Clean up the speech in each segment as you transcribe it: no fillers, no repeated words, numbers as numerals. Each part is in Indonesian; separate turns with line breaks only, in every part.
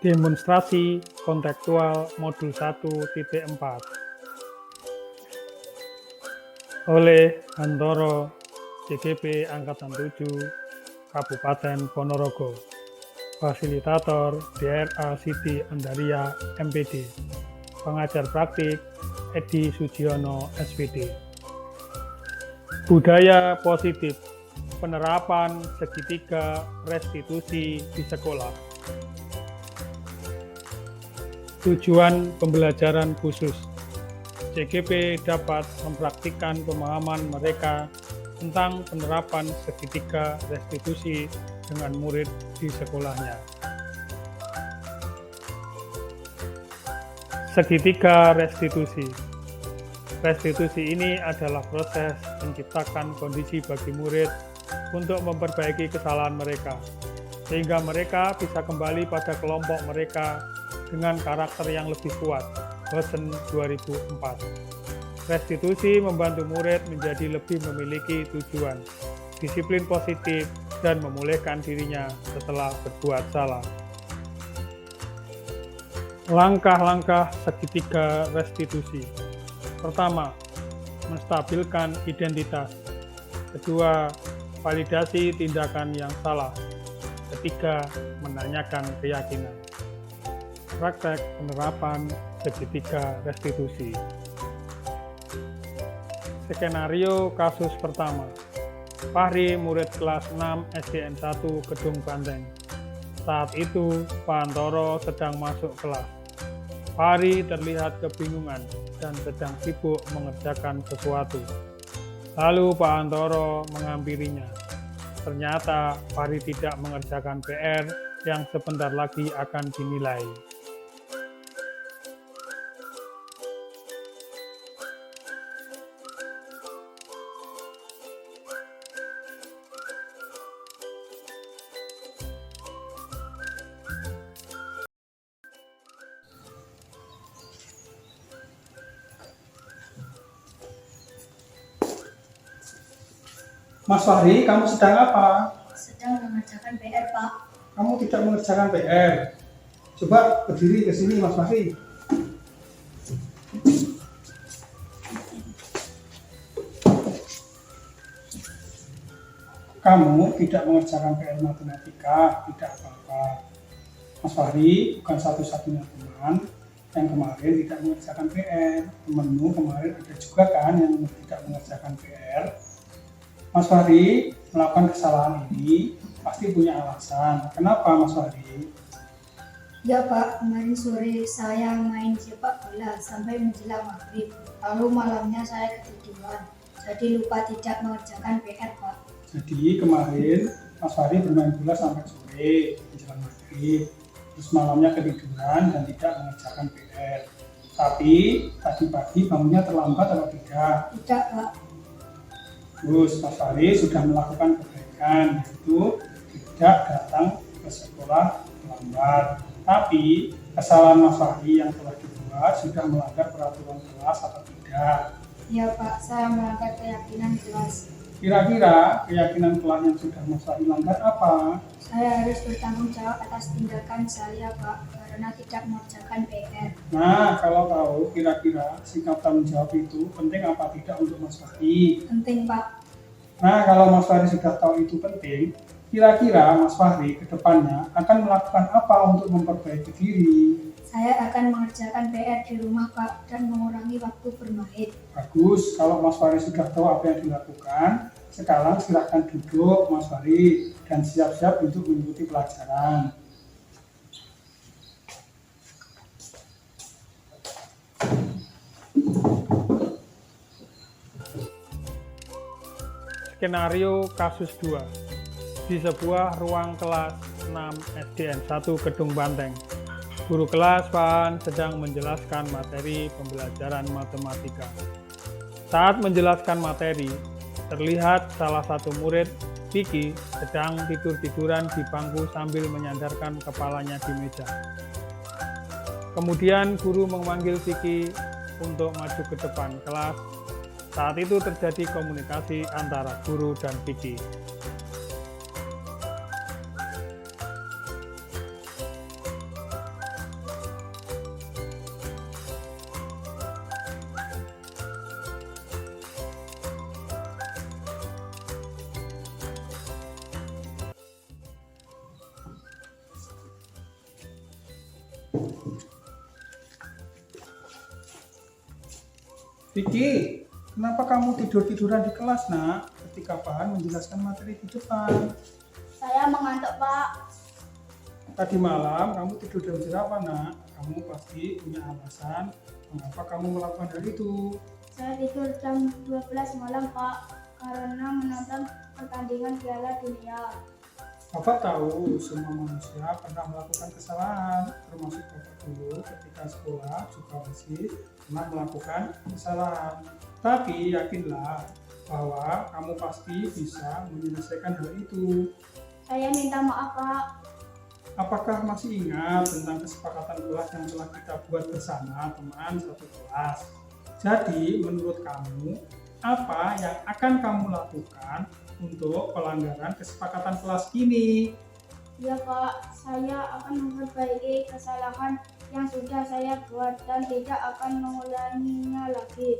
Demonstrasi kontekstual modul 1.4 oleh Hantoro CGP Angkatan 7 Kabupaten Ponorogo. Fasilitator DRA Siti Andaria MPD. Pengajar praktik Edi Sujiono SPD. Budaya positif, penerapan segitiga restitusi di sekolah. Tujuan pembelajaran khusus, CGP dapat mempraktikkan pemahaman mereka tentang penerapan segitiga restitusi dengan murid di sekolahnya. Segitiga restitusi. Restitusi ini adalah proses menciptakan kondisi bagi murid untuk memperbaiki kesalahan mereka, sehingga mereka bisa kembali pada kelompok mereka dengan karakter yang lebih kuat. Hosen 2004. Restitusi membantu murid menjadi lebih memiliki tujuan, disiplin positif, dan memulihkan dirinya setelah berbuat salah. Langkah-langkah segitiga restitusi. Pertama, menstabilkan identitas. Kedua, validasi tindakan yang salah. Ketiga, menanyakan keyakinan. Praktek penerapan segitiga restitusi. Skenario kasus pertama. Fahri, murid kelas 6 SDN 1 Gedung Banteng. Saat itu, Pak Hantoro sedang masuk kelas. Fahri terlihat kebingungan dan sedang sibuk mengerjakan sesuatu. Lalu Pak Hantoro menghampirinya. Ternyata Fahri tidak mengerjakan PR yang sebentar lagi akan dinilai.
Mas Fahri, kamu sedang apa?
Sedang mengerjakan PR, Pak.
Kamu tidak mengerjakan PR. Coba berdiri ke sini, Mas Fahri. Kamu tidak mengerjakan PR matematika, tidak apa-apa. Mas Fahri bukan satu-satunya teman yang kemarin tidak mengerjakan PR. Temanmu kemarin ada juga kan yang tidak mengerjakan PR. Mas Fahri melakukan kesalahan ini pasti punya alasan. Kenapa Mas Fahri?
Ya Pak, kemarin sore saya main sepak bola sampai menjelang maghrib. Lalu malamnya saya ketiduran, jadi lupa tidak mengerjakan PR, Pak.
Jadi kemarin Mas Fahri bermain bola sampai sore menjelang maghrib. Terus malamnya ketiduran dan tidak mengerjakan PR. Tapi tadi pagi bangunnya terlambat atau tidak?
Tidak, Pak.
Terus Mas Fahri sudah melakukan kebaikan, yaitu tidak datang ke sekolah terlambat. Tapi kesalahan Mas Fahri yang telah dibuat sudah melanggar peraturan kelas atau tidak?
Ya Pak, saya melanggar keyakinan kelas.
Kira-kira keyakinan kelas yang sudah Mas Fahri langgar apa?
Saya harus bertanggung jawab atas tindakan saya, Pak, karena tidak mengerjakan PR.
Nah, kalau tahu kira-kira sikap tanggung jawab itu penting apa tidak untuk Mas Fahri?
Penting, Pak.
Nah, kalau Mas Fahri sudah tahu itu penting, kira-kira Mas Fahri ke depannya akan melakukan apa untuk memperbaiki diri?
Saya akan mengerjakan PR di rumah, Pak, dan mengurangi waktu bermain.
Bagus, kalau Mas Fahri sudah tahu apa yang dilakukan, sekarang silahkan duduk Mas Fahri dan siap-siap untuk mengikuti pelajaran.
Skenario kasus 2. Di sebuah ruang kelas 6 SDN 1 Gedung Banteng. Guru kelas Pak sedang menjelaskan materi pembelajaran matematika. Saat menjelaskan materi, terlihat salah satu murid, Vicky, sedang tidur-tiduran di bangku sambil menyandarkan kepalanya di meja. Kemudian guru memanggil Vicky untuk maju ke depan kelas. Saat itu terjadi komunikasi antara guru dan Vicky.
Vicky, kenapa kamu tidur-tiduran di kelas, nak? Ketika Pak Han menjelaskan materi di depan.
Saya mengantuk, Pak.
Tadi malam kamu tidur jam berapa, nak? Kamu pasti punya alasan mengapa kamu melakukan hal itu.
Saya tidur jam 12 malam, Pak, karena menonton pertandingan Piala Dunia.
Bapak tahu semua manusia pernah melakukan kesalahan, termasuk Bapak dulu ketika sekolah juga masih pernah melakukan kesalahan. Tapi yakinlah bahwa kamu pasti bisa menyelesaikan hal itu.
Saya minta maaf, Pak.
Apakah masih ingat tentang kesepakatan kelas yang telah kita buat bersama teman satu kelas? Jadi, menurut kamu, apa yang akan kamu lakukan untuk pelanggaran kesepakatan kelas ini?
Ya, Pak, saya akan memperbaiki kesalahan yang sudah saya buat dan tidak akan mengulanginya lagi.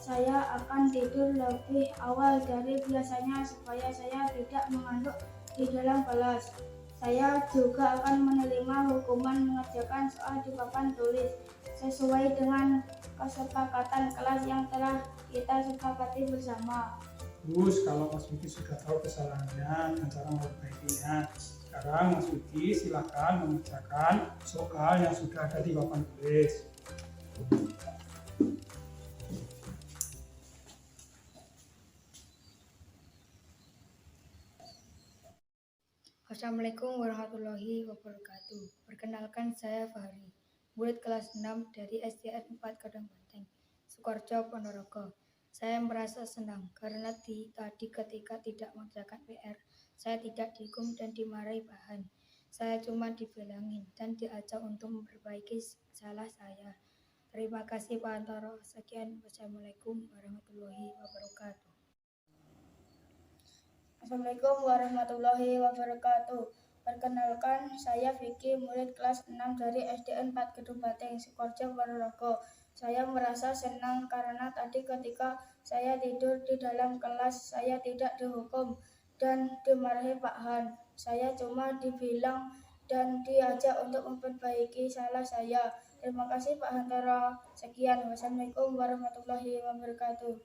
Saya akan tidur lebih awal dari biasanya supaya saya tidak mengantuk di dalam kelas. Saya juga akan menerima hukuman mengerjakan soal di papan tulis sesuai dengan kesepakatan kelas yang telah kita sepakati bersama.
Terus, kalau Mas Vicky sudah tahu kesalahannya dan cara memperbaikinya, sekarang Mas Vicky silakan mengerjakan soal yang sudah ada di papan tulis.
Assalamualaikum warahmatullahi wabarakatuh. Perkenalkan, saya Fahri, murid kelas 6 dari SDN 4 Kadang Banteng, Sukoharjo, Ponorogo. Saya merasa senang karena tadi ketika tidak mengerjakan PR, saya tidak dihukum dan dimarahi Pak Han. Saya cuma dibilangin dan diajak untuk memperbaiki salah saya. Terima kasih Pak Antoro. Sekian, wassalamualaikum warahmatullahi wabarakatuh. Assalamualaikum warahmatullahi wabarakatuh. Perkenalkan, saya Vicky, murid kelas 6 dari SDN 4 Gedung Bateng, Sukoharjo, Ponorogo. Saya merasa senang karena tadi ketika saya tidur di dalam kelas, saya tidak dihukum dan dimarahi Pak Han. Saya cuma dibilang dan diajak untuk memperbaiki salah saya. Terima kasih Pak Hantoro. Sekian, wassalamualaikum warahmatullahi wabarakatuh.